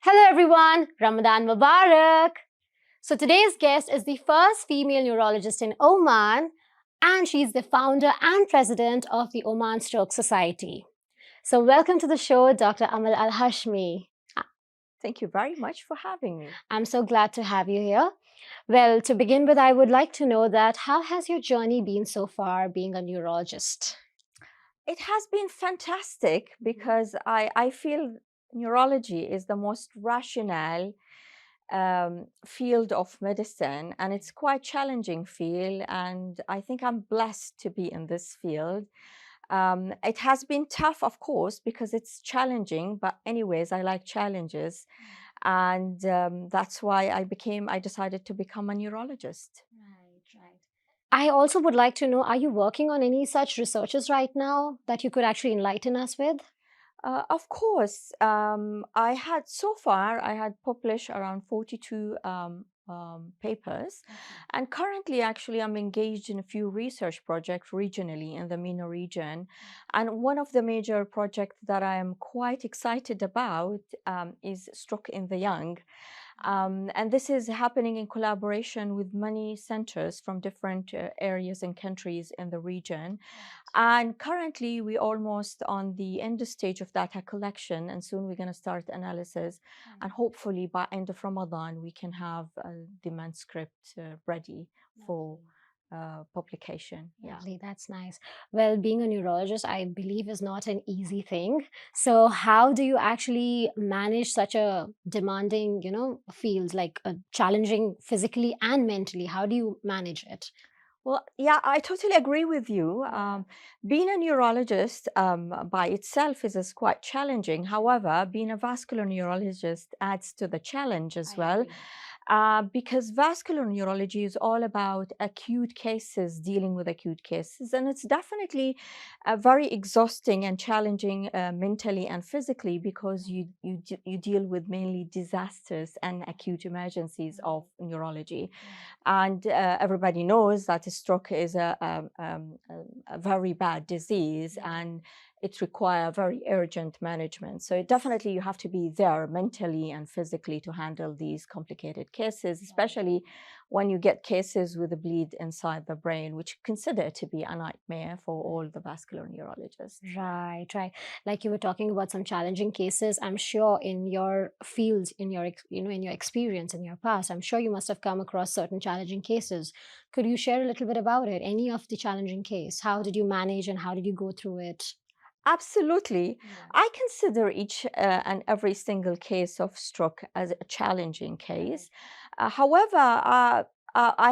Hello everyone, Ramadan Mubarak. So today's guest is the first female neurologist in Oman, and she's the founder and president of the Oman Stroke Society. So welcome to the show, Dr. Amal Al Hashmi. Thank you very much for having me. I'm so glad to have you here. Well, to begin with, I would like to know that how has your journey been so far being a neurologist? It has been fantastic because I feel neurology is the most rational field of medicine, and it's quite challenging field, and I think I'm blessed to be in this field. It has been tough, of course, because it's challenging, but anyways, I like challenges, and that's why I decided to become a neurologist. Right, right. I also would like to know, are you working on any such researches right now that you could actually enlighten us with? Of course, I had published around 42 papers, and currently, actually, I'm engaged in a few research projects regionally in the MENA region. And one of the major projects that I am quite excited about is stroke in the young. And this is happening in collaboration with many centers from different areas and countries in the region. And currently, we're almost on the end stage of data collection, and soon we're going to start analysis. And hopefully, by end of Ramadan, we can have the manuscript ready for publication. Yeah. Lovely, that's nice. Well, being a neurologist, I believe, is not an easy thing. So, how do you actually manage such a demanding, field, like challenging physically and mentally? How do you manage it? Well, yeah, I totally agree with you. Being a neurologist by itself is quite challenging. However, being a vascular neurologist adds to the challenge as I well, agree. because vascular neurology is all about acute cases, dealing with acute cases, and it's definitely very exhausting and challenging mentally and physically because you deal with mainly disasters and acute emergencies of neurology. And everybody knows that a stroke is a very bad disease, and it requires very urgent management. So definitely you have to be there mentally and physically to handle these complicated cases, especially when you get cases with a bleed inside the brain, which consider to be a nightmare for all the vascular neurologists. Right, right. Like you were talking about some challenging cases. I'm sure in your field, in your in your experience in your past, I'm sure you must have come across certain challenging cases. Could you share a little bit about it? Any of the challenging case? How did you manage and how did you go through it? Absolutely. Yeah. I consider each and every single case of stroke as a challenging Right. case. However,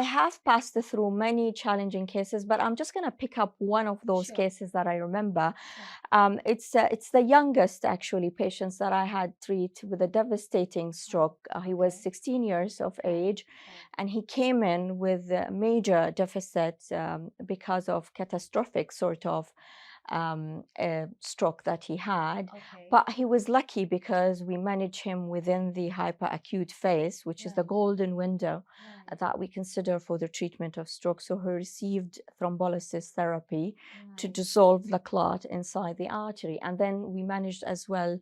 I have passed through many challenging cases, but I'm just going to pick up one of those Sure. cases that I remember. Sure. It's the youngest actually patients that I had treated with a devastating stroke. He was Okay. 16 years of Right. age, Right. and he came in with a major deficit because of catastrophic sort of stroke that he had. Okay. But he was lucky because we managed him within the hyperacute phase, which is the Right. golden window Right. that we consider for the treatment of stroke. So he received thrombolysis therapy to Right. dissolve the clot inside the artery. And then we managed as well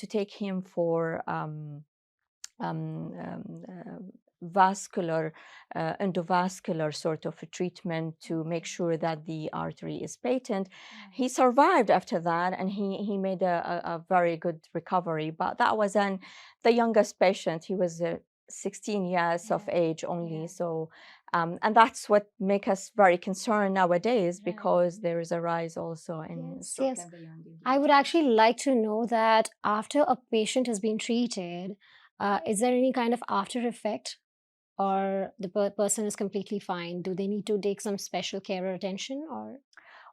to take him for um, um, uh, vascular, endovascular sort of a treatment to make Okay. sure that the artery is patent. Right. He survived after that, and he made a very good recovery. But that was the youngest patient. He was 16 years of Yeah. age only. Yeah. So, and that's what make us very concerned nowadays Right. because there is a rise also in Yes, stroke yes. in the young I would individuals. actually like to know that after a patient has been treated, is there any kind of after effect or the person is completely fine? Do they need to take some special care or attention or?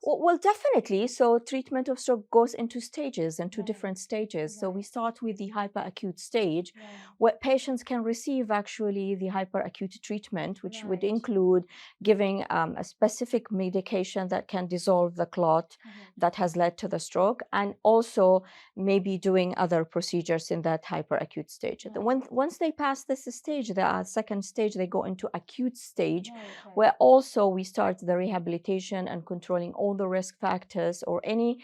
Well, definitely. So, treatment of stroke goes into stages, into Right, different stages. So, we right, start with the hyperacute stage, right, where patients can receive actually the hyperacute treatment, which would right. include giving a specific medication that can dissolve the clot Correct. that has led to the stroke, and also maybe doing other procedures in that hyperacute stage. Right, Once they pass this stage, the second stage, they go into acute stage, right, right. where also we start the rehabilitation and controlling all the risk factors or any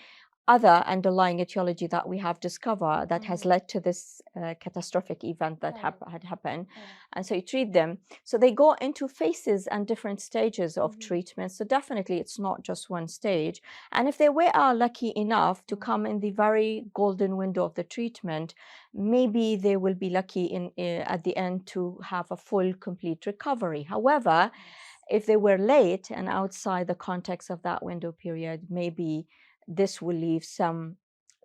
other underlying etiology that we have discovered that has led to this catastrophic event that had happened. And so you treat them. So they go into phases and different stages of treatment. So definitely it's not just one stage. And if they are lucky enough to come in the very golden window of the treatment, maybe they will be lucky at the end to have a full, complete recovery. However, if they were late and outside the context of that window period, maybe this will leave some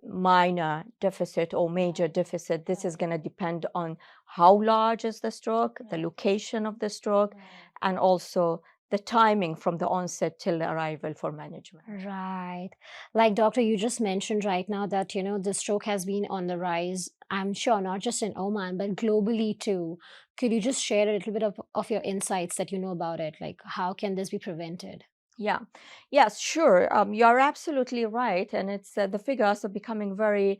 minor deficit or major deficit. This is going to depend on how large is the stroke, the location of the stroke, and also the timing from the onset till the arrival for management. Right. Like, doctor, you just mentioned right now that, the stroke has been on the rise, I'm sure, not just in Oman, but globally too. Could you just share a little bit of your insights that you know about it? Like, how can this be prevented? Yeah, yes, sure. You're absolutely right. And it's the figures are becoming very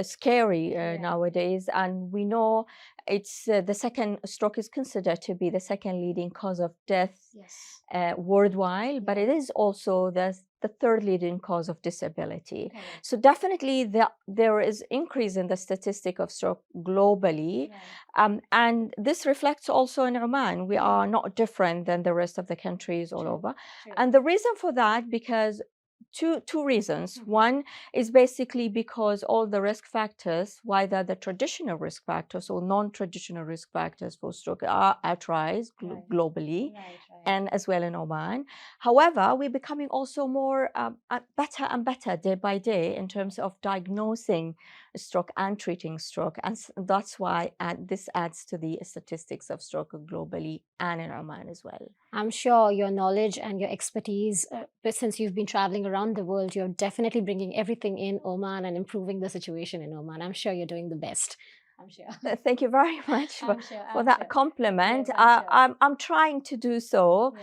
scary nowadays. And we know it's the second stroke is considered to be the second leading cause of death Yes. worldwide, but it is also the third leading cause of disability. Correct. So definitely there is increase in the statistic of stroke globally. And this reflects also in Oman. We are not different than the rest of the countries all over. And the reason for that, because two reasons. One is basically because all the risk factors, whether the traditional risk factors or non-traditional risk factors for stroke, are at rise globally and as well in Oman. However, we're becoming also more better and better day by day in terms of diagnosing stroke and treating stroke. And that's why this adds to the statistics of stroke globally and in Oman as well. I'm sure your knowledge and your expertise, but since you've been traveling around the world, you're definitely bringing everything in Oman and improving the situation in Oman. I'm sure you're doing the best. I'm sure. Thank you very much for that compliment. Yes, I'm sure. I'm trying to do so.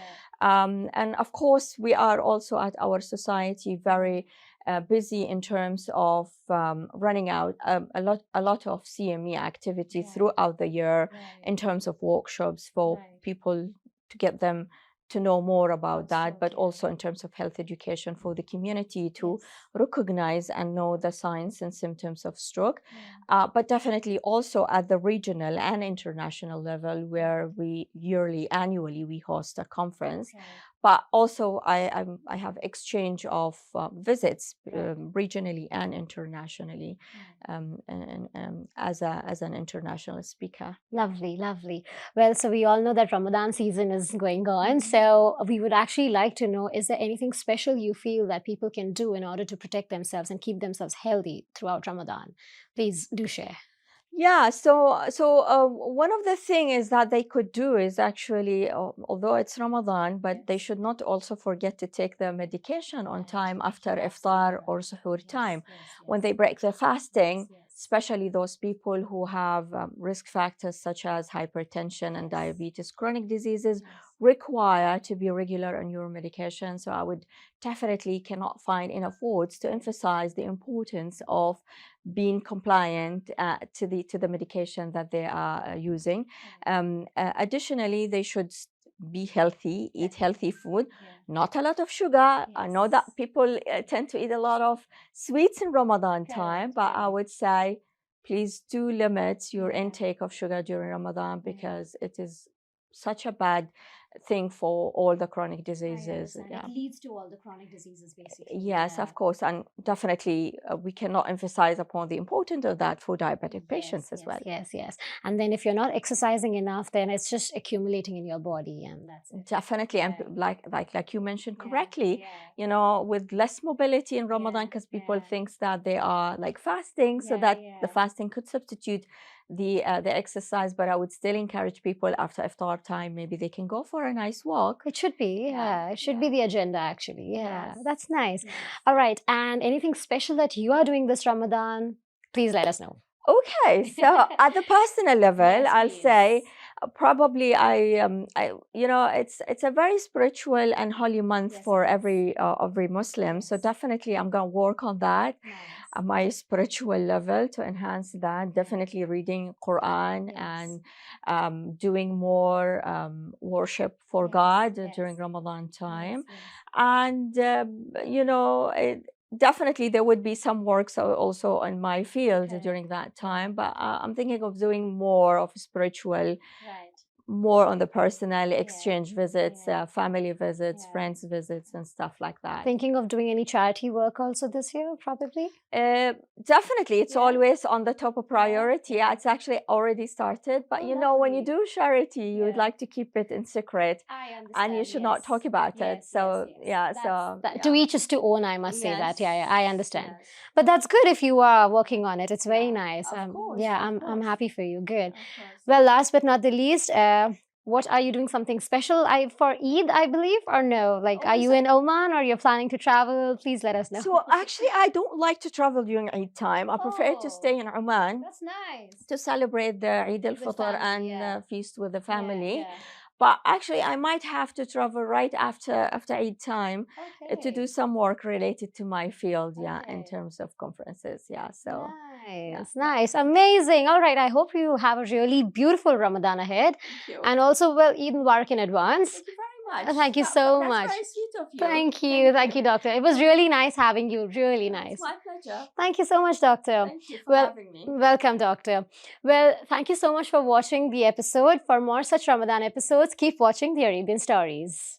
And of course, we are also at our society very busy in terms of running out a lot of CME activity throughout the year in terms of workshops for people to get them to know more about that, but also in terms of health education for the community to recognize and know the signs and symptoms of stroke. But definitely also at the regional and international level, where annually we host a conference. But also I have exchange of visits regionally and internationally as an international speaker. Lovely, lovely. Well, so we all know that Ramadan season is going on. So we would actually like to know, is there anything special you feel that people can do in order to protect themselves and keep themselves healthy throughout Ramadan? Please do share. Yeah, one of the things is that they could do is actually, although it's Ramadan, but they should not also forget to take their medication on time after iftar or suhoor time. When they break their fasting, especially those people who have risk factors such as hypertension and diabetes, chronic diseases require to be regular on your medication. So I would definitely cannot find enough words to emphasize the importance of being compliant to the medication that they are using. Additionally, they should be healthy, eat healthy food, not a lot of sugar. I know that people tend to eat a lot of sweets in Ramadan time, but I would say please do limit your intake of sugar during Ramadan because it is such a bad thing for all the chronic diseases. It leads to all the chronic diseases, basically. Yes, of course. And definitely we cannot emphasize upon the importance of that for diabetic patients as well. Yes. And then if you're not exercising enough, then it's just accumulating in your body, and that's it. Definitely. And like you mentioned correctly, with less mobility in Ramadan, because people think that they are like fasting, so that the fasting could substitute the exercise. But I would still encourage people after iftar time, maybe they can go for a nice walk. It should be, it should be the agenda, actually. That's nice. All right. And anything special that you are doing this Ramadan, please let us know. Okay, so at the personal level, I'll say probably it's a very spiritual and holy month for every Muslim. So definitely, I'm gonna work on that at my spiritual level to enhance that. Definitely reading Quran and doing more worship for God during Ramadan time, and definitely there would be some work so also in my field Correct. during that time, but I'm thinking of doing more of spiritual, Right. more on the personal Yeah. exchange visits, Yeah. family visits, Yeah. friends visits, and stuff like that. Thinking of doing any charity work also this year, probably? Uh, Definitely, it's Yeah. always on the top of priority. Yeah. It's actually already started, but Oh, you know, when you lovely. do charity, you would Yeah. like to keep it in secret, I and you understand. should not talk Yes. about it. Yes. Yes. So Yes. yeah, That's so that. To yeah, each is to own. I must say that. Yeah. Yeah. I yes, understand. yes, But that's good if you are working on it. It's very yeah, nice. Yeah. of I'm course, happy for you. Good. of course. Well, last but not the least, what are you doing something special? For Eid, I believe, or no? Like, Oh, are is you it? in Oman or you're planning to travel? Please let us know. So actually, I don't like to travel during Eid time. I prefer to Oh, stay in Oman that's nice. to celebrate the Eid With al-Fitr family, and yeah. feast with the Yeah, family. yeah. But actually, I might have to travel right after Eid time to do Okay. some work related to my field, yeah, in Okay. terms of conferences, yeah. So yeah, Nice, yeah. nice, amazing. All right, I hope you have a really beautiful Ramadan ahead. Thank you. And also, well, Eid Mubarak in advance. Thank you very much. Thank you so That's much. very sweet of you. Thank you. Thank you, doctor. It was really nice having you. Really It's nice. my pleasure. Thank you so much, doctor. Thank you for Well, having me. welcome, doctor. Well, thank you so much for watching the episode. For more such Ramadan episodes, keep watching the Arabian Stories.